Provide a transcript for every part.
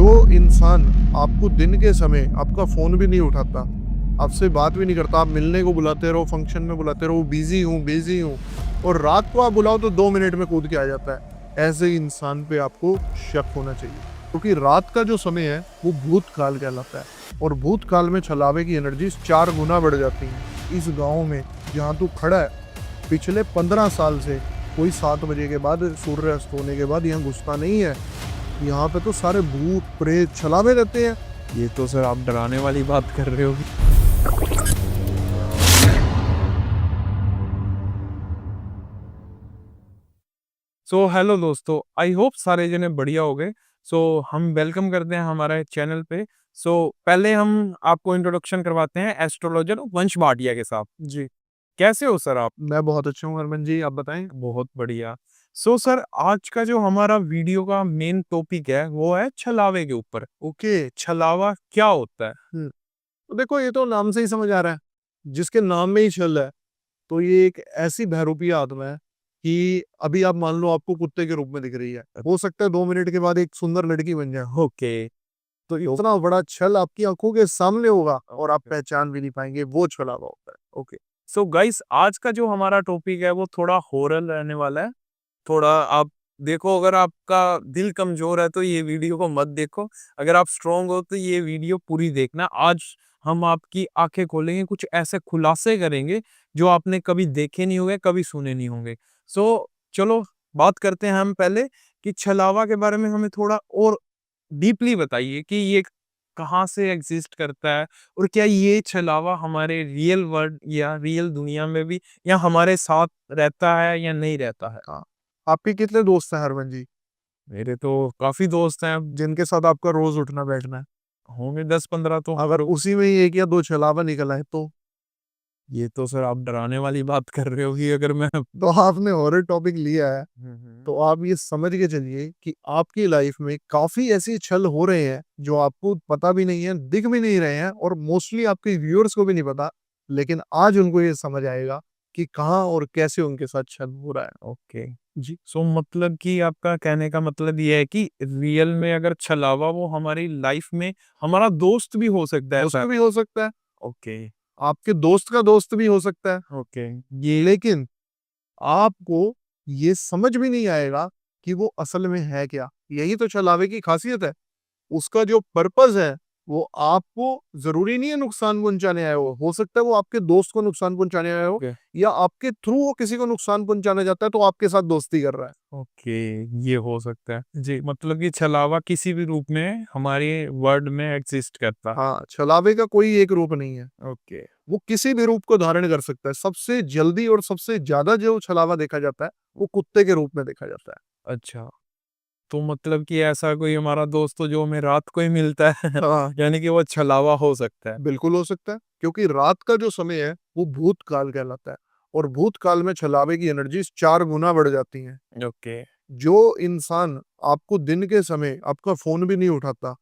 जो इंसान आपको दिन के समय आपका फ़ोन भी नहीं उठाता, आपसे बात भी नहीं करता, आप मिलने को बुलाते रहो, फ़ंक्शन में बुलाते रहो, बिज़ी हूँ और रात को आप बुलाओ तो 2 मिनट में कूद के आ जाता है। ऐसे इंसान पे आपको शक होना चाहिए। क्योंकि रात का जो समय है, वो भूतकाल कहलाता है और भूतकाल में छलावे की एनर्जी 4 गुना बढ़ जाती है। इस गाँव में जहाँ तू खड़ा है, पिछले 15 साल से कोई 7 बजे के बाद सूर्य अस्त होने के बाद यहाँ घुसता नहीं है। यहाँ पे तो सारे भूत प्रेत छलावे रहते हैं। ये तो सर आप डराने वाली बात कर रहे हो। सो हेलो दोस्तों, आई होप सारे जने बढ़िया हो गए। सो हम वेलकम करते हैं हमारे चैनल पे। सो पहले हम आपको इंट्रोडक्शन करवाते हैं एस्ट्रोलॉजर वंश भाटिया के साथ। जी, कैसे हो सर आप? मैं बहुत अच्छा हूँ हरमन जी, आप बताएं। बहुत बढ़िया। सो सर आज का जो हमारा वीडियो का मेन टॉपिक है वो है छलावे के ऊपर। ओके। छलावा क्या होता है? तो देखो ये तो नाम से ही समझ आ रहा है, जिसके नाम में ही छल है, तो ये एक ऐसी बहरूपी आत्मा है कि अभी आप मान लो आपको कुत्ते के रूप में दिख रही है, हो सकता है 2 मिनट के बाद एक सुंदर लड़की बन जाए। ओके। तो इतना बड़ा छल आपकी आंखों के सामने होगा और आप पहचान भी नहीं पाएंगे, वो छलावा होता है। ओके। सो गाइस आज का जो हमारा टॉपिक है वो थोड़ा हॉरर रहने वाला है। थोड़ा आप देखो, अगर आपका दिल कमजोर है तो ये वीडियो को मत देखो। अगर आप स्ट्रांग हो तो ये वीडियो पूरी देखना। आज हम आपकी आंखें खोलेंगे, कुछ ऐसे खुलासे करेंगे जो आपने कभी देखे नहीं होंगे, कभी सुने नहीं होंगे। सो चलो बात करते हैं हम पहले कि छलावा के बारे में हमें थोड़ा और डीपली बताइए कि ये कहाँ से एग्जिस्ट करता है और क्या ये छलावा हमारे रियल वर्ल्ड या रियल दुनिया में भी या हमारे साथ रहता है या नहीं रहता है? हाँ, आपके कितने दोस्त हैं हरमन जी, मेरे तो काफ़ी दोस्त हैं, जिनके साथ आपका रोज उठना बैठना है? होंगे 10-15 तो। अगर उसी में ही एक या दो छलावा निकला है तो ये तो सर आप डराने वाली बात कर रहे हो कि अगर मैं आपने हॉरर टॉपिक लिया है, तो आप ये समझ के चलिए कि आपकी लाइफ में काफी ऐसे छल हो रहे हैं जो आपको पता भी नहीं है, दिख भी नहीं रहे हैं और मोस्टली आपके व्यूअर्स को भी नहीं पता, लेकिन आज उनको ये समझ आएगा कि कहाँ और कैसे उनके साथ छल हो रहा है। ओके। जी, सो मतलब कि आपका कहने का मतलब ये है कि रियल में अगर छलावा वो हमारी लाइफ में हमारा दोस्त भी हो सकता है दोस्त सर? भी हो सकता है, ओके। आपके दोस्त का दोस्त भी हो सकता है, ओके। ये लेकिन आपको ये समझ भी नहीं आएगा कि वो असल में है क्या। यही तो छलावे की खासियत है। उसका जो पर्पस है, वो आपको ज़रूरी नहीं है नुकसान पहुँचाने आया हो सकता है वो आपके दोस्त को नुकसान पहुँचाने आया हो ओके। या आपके थ्रू वो किसी को नुकसान पहुँचाना चाहता है तो आपके साथ दोस्ती कर रहा है। ओके, ये हो सकता है। जी, मतलब कि छलावा किसी भी रूप में हमारे वर्ल्ड में एग्ज़िस्ट करता है। हाँ, छलावे का कोई एक रूप नहीं है। ओके। वो किसी भी रूप को धारण कर सकता है। सबसे जल्दी और सबसे ज़्यादा जो छलावा देखा जाता है, वो कुत्ते के रूप में देखा जाता है। अच्छा, तो मतलब कि ऐसा कोई हमारा दोस्त हो जो हमें रात को ही मिलता है हाँ, यानी कि वो छलावा हो सकता है। बिल्कुल हो सकता है, क्योंकि रात का जो समय है, वो भूतकाल कहलाता है और भूतकाल में छलावे की एनर्जीज़ 4 गुना बढ़ जाती हैं। ओके। जो इंसान आपको दिन के समय आपका फ़ोन भी नहीं उठाता,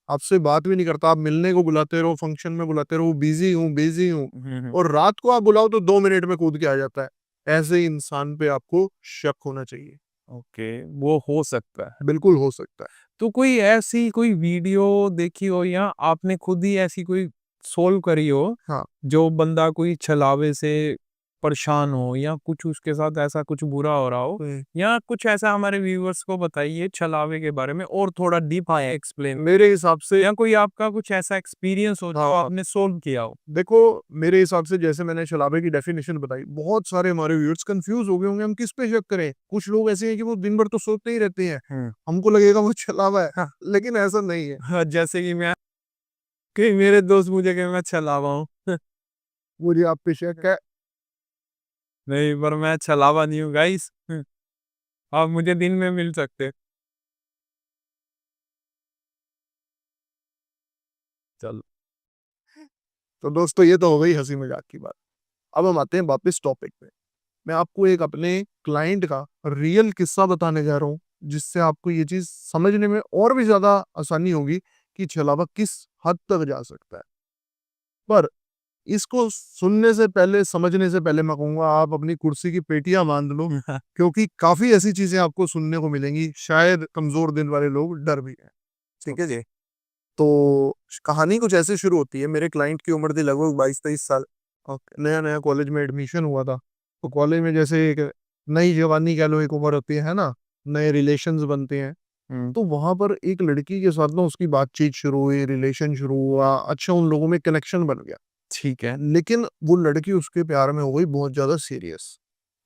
आपसे बात भी नहीं करता, आप मिलने को बुलाते रहो, फ़ंक्शन में बुलाते रहो, बिज़ी हूँ हुँ, हुँ। और रात को आप बुलाओ तो 2 मिनट में कूद के आ जाता है। ऐसे इंसान पे आपको शक होना चाहिए। ओके, वो हो सकता है। बिल्कुल हो सकता है। तो कोई ऐसी कोई वीडियो देखी हो या आपने खुद ही ऐसी कोई सॉल्व करी हो, हाँ, जो बंदा कोई छलावे से परेशान हो या कुछ उसके साथ ऐसा कुछ बुरा हो रहा हो या कुछ ऐसा हमारे व्यूअर्स को बताइए छलावे के बारे में और थोड़ा डीप एक्सप्लेन मेरे हिसाब से या कोई आपका कुछ ऐसा एक्सपीरियंस हो जो हाँ, आपने सॉल्व किया हो? देखो मेरे हिसाब से जैसे मैंने छलावे की डेफिनेशन बताई, बहुत सारे हमारे व्यूअर्स कंफ्यूज हो गए होंगे हम किस पे शक करें। कुछ लोग ऐसे हैं कि वो दिन भर तो सोते ही रहते हैं, हुँ। हमको लगेगा वो छलावा है, हाँ, लेकिन ऐसा नहीं है। हाँ, जैसे कि मेरे दोस्त मुझे कहे मैं छलावा हूँ। मुझे आप पे शक है। नहीं, पर मैं छलावा नहीं हूँ गाइस। आप मुझे दिन में मिल सकते। चलो। तो दोस्तों ये तो हो गई हंसी मजाक की बात। अब हम आते हैं वापस टॉपिक पे। मैं आपको एक अपने क्लाइंट का रियल किस्सा बताने जा रहा हूँ, जिससे आपको ये चीज़ समझने में और भी ज़्यादा आसानी होगी कि छलावा किस हद तक जा सकता है। पर इसको सुनने से पहले, समझने से पहले मैं कहूँगा आप अपनी कुर्सी की पेटियाँ बाँध लो, क्योंकि काफ़ी ऐसी चीज़ें आपको सुनने को मिलेंगी, शायद कमज़ोर दिल वाले लोग डर भी जाएँ। ठीक है जी। तो कहानी कुछ ऐसे शुरू होती है। मेरे क्लाइंट की उम्र थी लगभग 22-23 साल। नया नया कॉलेज में एडमिशन हुआ था। तो कॉलेज में जैसे एक नई जवानी कह लो, एक उम्र होती है ना, नए रिलेशंस बनते हैं। हम्म, तो वहां पर एक लड़की के साथ ना उसकी बातचीत शुरू हुई, रिलेशन शुरू हुआ, अच्छा उन लोगों में कनेक्शन बन गया। ठीक है। लेकिन वो लड़की उसके प्यार में हो गई बहुत ज्यादा सीरियस।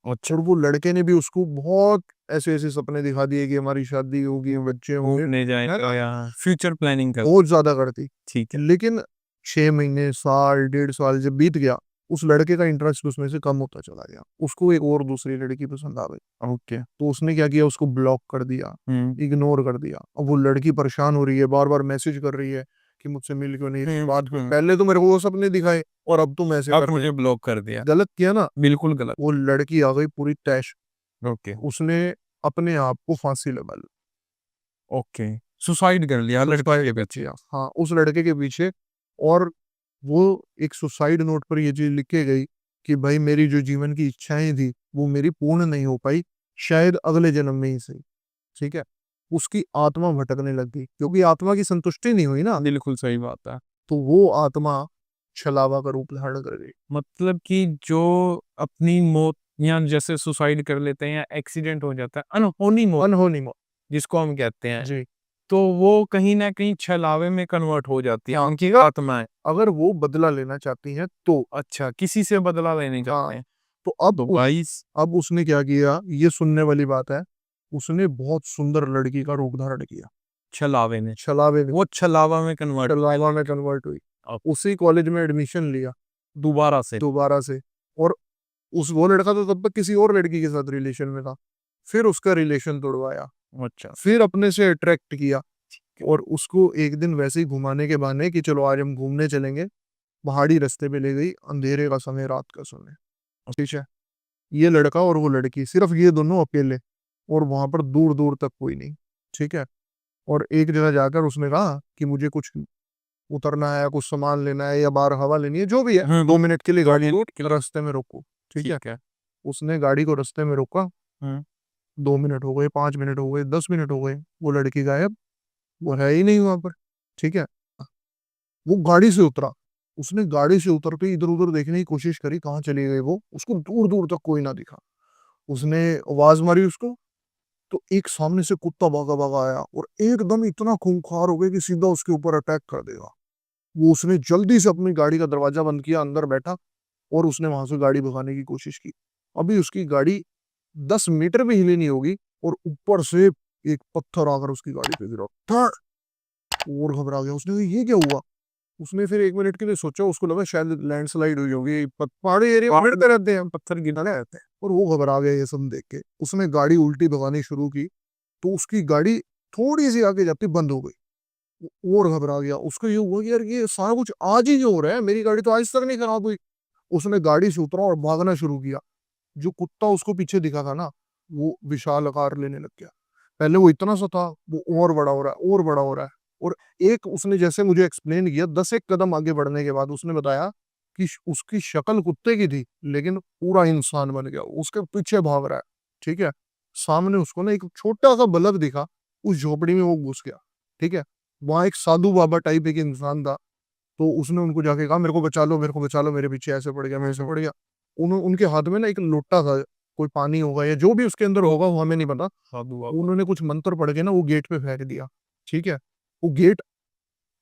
अच्छा, और वो लड़के ने भी उसको बहुत ऐसे ऐसे सपने दिखा दिए कि हमारी शादी होगी, बच्चे होंगे, घूमने है जाएगा ना, या फ्यूचर प्लानिंग कर। बहुत ज्यादा करती। ठीक है। लेकिन 6 महीने, साल, 1.5 साल जब बीत गया, उस लड़के का इंटरेस्ट उसमें से कम होता चला गया। उसको एक और दूसरी लड़की पसंद आ गई। ओके। तो उसने क्या किया, उसको ब्लॉक कर दिया, हम्म, इग्नोर कर दिया। अब वो लड़की परेशान हो रही है, बार बार मैसेज कर रही है कि मुझसे मिल क्यों नहीं रही, बात क्यों। पहले तो मेरे को वो सपने दिखाए और अब तुम ऐसे अब कर रहे मुझे हो। ब्लॉक कर दिया। गलत किया ना। बिल्कुल गलत। वो लड़की आ गई पूरी तैश। ओके। उसने अपने आप को फांसी लगा ली। ओके, सुसाइड कर लिया लड़के के पीछे। हाँ, उस लड़के के पीछे। और वो एक सुसाइड नोट पर ये चीज लिख के गई कि भाई मेरी जो जीवन की इच्छाएं थी वो मेरी पूर्ण नहीं हो पाई, शायद अगले जन्म में ही सही। ठीक है। उसकी आत्मा भटकने लग गई क्योंकि आत्मा की संतुष्टि नहीं हुई ना। बिल्कुल सही बात है। तो वो आत्मा छलावा का रूप धारण कर गई। मतलब कि जो अपनी मौत या जैसे सुसाइड कर लेते हैं या एक्सीडेंट हो जाता है, अनहोनी मौत अनहोनी मौत। जिसको हम कहते हैं, जी। तो वो कहीं ना कहीं छलावे में कन्वर्ट हो जाती है हाँ, उनकी आत्माएं। अगर वो बदला लेना चाहती हैं तो। अच्छा, किसी से बदला लेने हाँ। जाते हैं। तो अब तो भाई अब उसने क्या किया, ये सुनने वाली बात है। उसने बहुत सुंदर लड़की का रूप धारण किया। छलावे ने, छलावे में, वो छलावा में कन्वर्ट छलावा में कन्वर्ट हुई। उसी कॉलेज में एडमिशन लिया दोबारा से। दोबारा से। और उस वो लड़का तो तब तक किसी और लड़की के साथ रिलेशन में था। फिर उसका रिलेशन तोड़वाया, अच्छा। फिर अपने से अट्रैक्ट किया। और उसको एक दिन वैसे ही घुमाने के बहाने कि चलो आज हम घूमने चलेंगे, पहाड़ी रास्ते पे ले गई, अंधेरे का समय, रात का समय। ठीक है। ये लड़का और वो लड़की, सिर्फ ये दोनों अकेले, और वहां पर दूर दूर तक कोई नहीं। ठीक है। और एक जगह जाकर उसने कहा कि मुझे कुछ उतरना है, कुछ सामान लेना है या बाहर हवा लेनी है, जो भी है, 2 मिनट के लिए गाड़ी रास्ते में रोको। ठीक है। ठीक है। उसने गाड़ी को रास्ते में रोका। हम्म, 2 मिनट हो गए, 5 मिनट हो गए, 10 मिनट हो गए, वो लड़की गायब। वो है ही नहीं वहां पर। ठीक है। वो गाड़ी से उतरा। उसने गाड़ी से उतर के इधर उधर देखने की कोशिश करी, कहाँ चली गई वो, उसको दूर दूर तक कोई ना दिखा। उसने आवाज मारी उसको। तो एक सामने से कुत्ता भागा भागा आया और एकदम इतना खूंखार हो गया कि सीधा उसके ऊपर अटैक कर देगा। वो उसने जल्दी से अपनी गाड़ी का दरवाजा बंद किया, अंदर बैठा, और उसने वहां से गाड़ी भगाने की कोशिश की। अभी उसकी गाड़ी 10 मीटर भी हिली नहीं होगी, और ऊपर से एक पत्थर आकर उसकी गाड़ी पे गिरा। धड़! और घबरा गया। उसने कहा, ये क्या हुआ। उसने फिर 1 मिनट के लिए सोचा, उसको लगा शायद लैंडस्लाइड हुई होगी, पहाड़ी एरिया में गिरते रहते हैं, पत्थर गिरने रहते हैं। और वो घबरा गया ये सब देख के। उसने गाड़ी उल्टी भगानी शुरू की। तो उसकी गाड़ी थोड़ी सी आगे जाती बंद हो गई। वो और घबरा गया। उसको ये हुआ कि यार ये सारा कुछ आज ही जो हो रहा है, मेरी गाड़ी तो आज तक नहीं खराब हुई। उसने गाड़ी से उतरा और भागना शुरू किया। जो कुत्ता उसको पीछे दिखा था ना, वो विशाल आकार लेने लग गया। पहले वो इतना सा था, वो और बड़ा हो रहा है, और बड़ा हो रहा है। और एक उसने जैसे मुझे एक्सप्लेन किया, 10 एक कदम आगे बढ़ने के बाद उसने बताया कि उसकी शक्ल कुत्ते की थी, लेकिन पूरा इंसान बन गया, उसके पीछे भाग रहा है। ठीक है। सामने उसको ना एक छोटा सा बल्ब दिखा। उस झोपड़ी में वो घुस गया। ठीक है। वहां एक साधु बाबा टाइप एक इंसान था। तो उसने उनको जाके कहा, मेरे को बचा लो, मेरे को बचा लो, मेरे पीछे ऐसे पड़ गया, मैं ऐसे पड़ गया। उनके हाथ में ना एक लोटा था, कोई पानी होगा या जो भी उसके अंदर होगा, वो हमें नहीं पता। साधु बाबा। उन्होंने कुछ मंत्र पढ़ के ना वो गेट पे फेंक दिया। ठीक है। वो गेट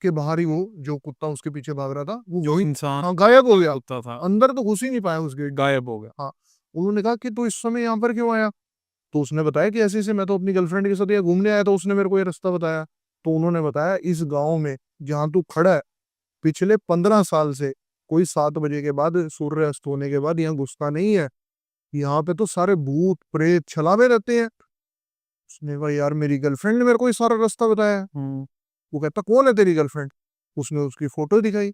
के बाहर ही वो जो कुत्ता उसके पीछे भाग रहा था, वो जो इंसान हाँ गायब हो गया। होता था अंदर तो घुस ही नहीं पाया उस गेट। गायब हो गया। हाँ। उन्होंने कहा कि तू इस समय यहाँ पर क्यों आया। तो उसने बताया कि ऐसे ऐसे मैं तो अपनी गर्लफ्रेंड के साथ यहाँ घूमने आया, तो उसने मेरे को ये रास्ता बताया। तो उन्होंने बताया, इस गांव में जहाँ तू खड़ा है, पिछले 15 साल से कोई 7 बजे के बाद, सूर्य अस्त होने के बाद यहाँ घुसता नहीं है। यहाँ पे तो सारे भूत प्रेत छलावे रहते हैं। उसने कहा, यार मेरी गर्लफ्रेंड ने मेरे को ये सारा रास्ता बताया है। वो कहता, कौन है तेरी गर्लफ्रेंड। उसने उसकी फोटो दिखाई।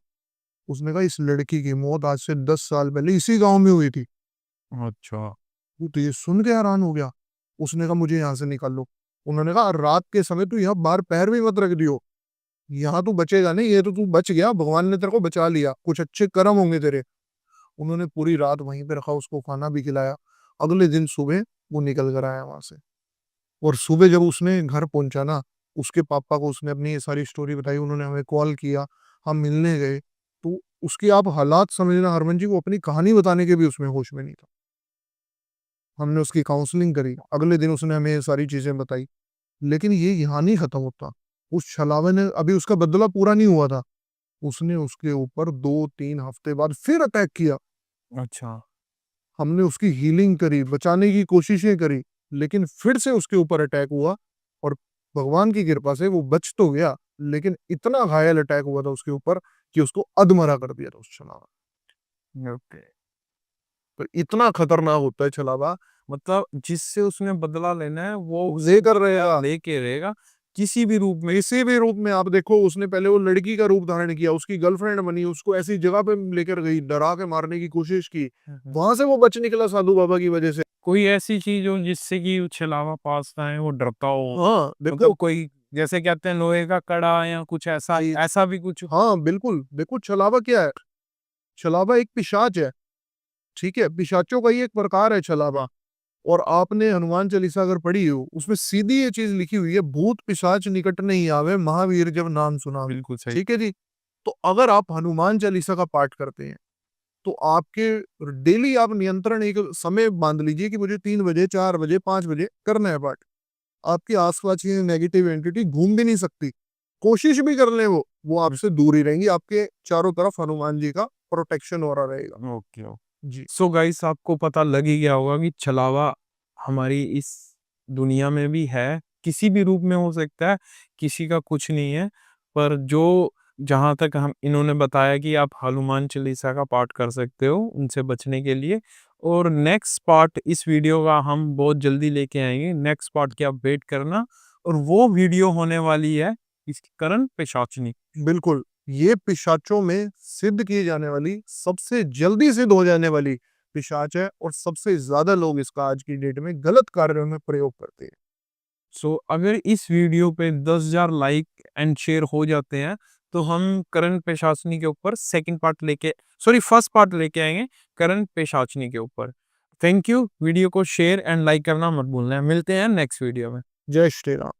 उसने कहा, इस लड़की की मौत आज से 10 साल पहले इसी गांव में हुई थी। अच्छा। वो तो ये सुन के हैरान हो गया। उसने कहा, मुझे यहाँ से निकाल लो। उन्होंने कहा, रात के समय तू यहाँ बाहर पैर भी मत रख दियो, यहाँ तू बचेगा नहीं, ये तो तू बच गया, भगवान ने तेरे को बचा लिया, कुछ अच्छे कर्म होंगे तेरे। उन्होंने पूरी रात वहीं पे रखा, उसको खाना भी खिलाया। अगले दिन सुबह वो निकल कर आया वहां से। और सुबह जब उसने घर पहुंचा ना, उसके पापा को उसने अपनी ये सारी स्टोरी बताई, उन्होंने हमें कॉल किया, हम मिलने गए। तो उसकी आप हालात समझना हरमन जी, वो अपनी कहानी बताने के भी उसमें होश में नहीं था। हमने उसकी काउंसलिंग करी, अगले दिन उसने हमें ये सारी चीज़ें बताई। लेकिन ये यहाँ नहीं खत्म होता। उस छलावे ने अभी उसका बदला पूरा नहीं हुआ था। उसने उसके ऊपर 2-3 हफ्ते बाद फिर अटैक किया। अच्छा। हमने उसकी हीलिंग करी, बचाने की कोशिशें करी, लेकिन फिर से उसके ऊपर अटैक हुआ और भगवान की कृपा से वो बच तो गया, लेकिन इतना घायल अटैक हुआ था उसके ऊपर कि उसको अधमरा कर दिया था उस छलावा। ओके। तो इतना खतरनाक होता है छलावा, मतलब जिससे उसने बदला लेना है वो लेकर रहेगा। लेके रहेगा किसी भी रूप में। किसी भी रूप में आप देखो, उसने पहले वो लड़की का रूप धारण किया, उसकी गर्लफ्रेंड बनी, उसको ऐसी जगह पे लेकर गई, डरा के मारने की कोशिश की। वहां से वो बच निकला साधु बाबा की वजह से। कोई ऐसी चीज हो जिससे कि वो छलावा पास ना है, वो डरता हो, हाँ, देखो मतलब कोई जैसे कहते हैं लोहे का कड़ा या कुछ ऐसा, ऐसा भी कुछ। हाँ, बिल्कुल। देखो छलावा क्या है? छलावा एक पिशाच है, ठीक है? पिशाचों का ही एक प्रकार है छलावा। और आपने हनुमान चालीसा अगर पढ़ी हो, उसमें सीधी ये चीज़ लिखी हुई है, भूत पिशाच निकट नहीं आवे, महावीर जब नाम सुनावे। बिल्कुल सही। ठीक है जी? तो अगर आप हनुमान चालीसा का पाठ करते हैं, तो आपके डेली आप नियंत्रण एक समय बाँध लीजिए कि मुझे 3 बजे, 4 बजे, 5 बजे करना है पाठ। आपके आस-पास की नेगेटिव एंटिटी घूम भी नहीं सकती। कोशिश भी कर लें वो आपसे दूर ही रहेंगी। आपके चारों तरफ हनुमान जी का प्रोटेक्शन हो रहा रहेगा। ओके। जी। सो गाइस, आपको पता लग ही गया होगा कि छलावा हमारी इस दुनिया में भी है, किसी भी रूप में हो सकता है, किसी का कुछ नहीं है। पर जो जहाँ तक हम इन्होंने बताया कि आप हनुमान चालीसा का पाठ कर सकते हो उनसे बचने के लिए। और नेक्स्ट पार्ट इस वीडियो का हम बहुत जल्दी लेके आएँगे। नेक्स्ट पार्ट की आप वेट करना, और वो वीडियो होने वाली है इसकी करण पिशाचनी। बिल्कुल, ये पिशाचों में सिद्ध की जाने वाली, सबसे जल्दी सिद्ध हो जाने वाली पिशाच है और सबसे ज़्यादा लोग इसका आज की डेट में गलत कार्यों में प्रयोग करते हैं। सो अगर इस वीडियो पे 10,000 लाइक एंड शेयर हो जाते हैं, तो हम करण पेशाचनी के ऊपर सेकंड पार्ट लेके, सॉरी फर्स्ट पार्ट लेके आएँगे करण पेशाचनी के ऊपर। Thank you. वीडियो को शेयर एंड लाइक करना मत भूलना। मिलते हैं नेक्स्ट वीडियो में। जय श्री राम।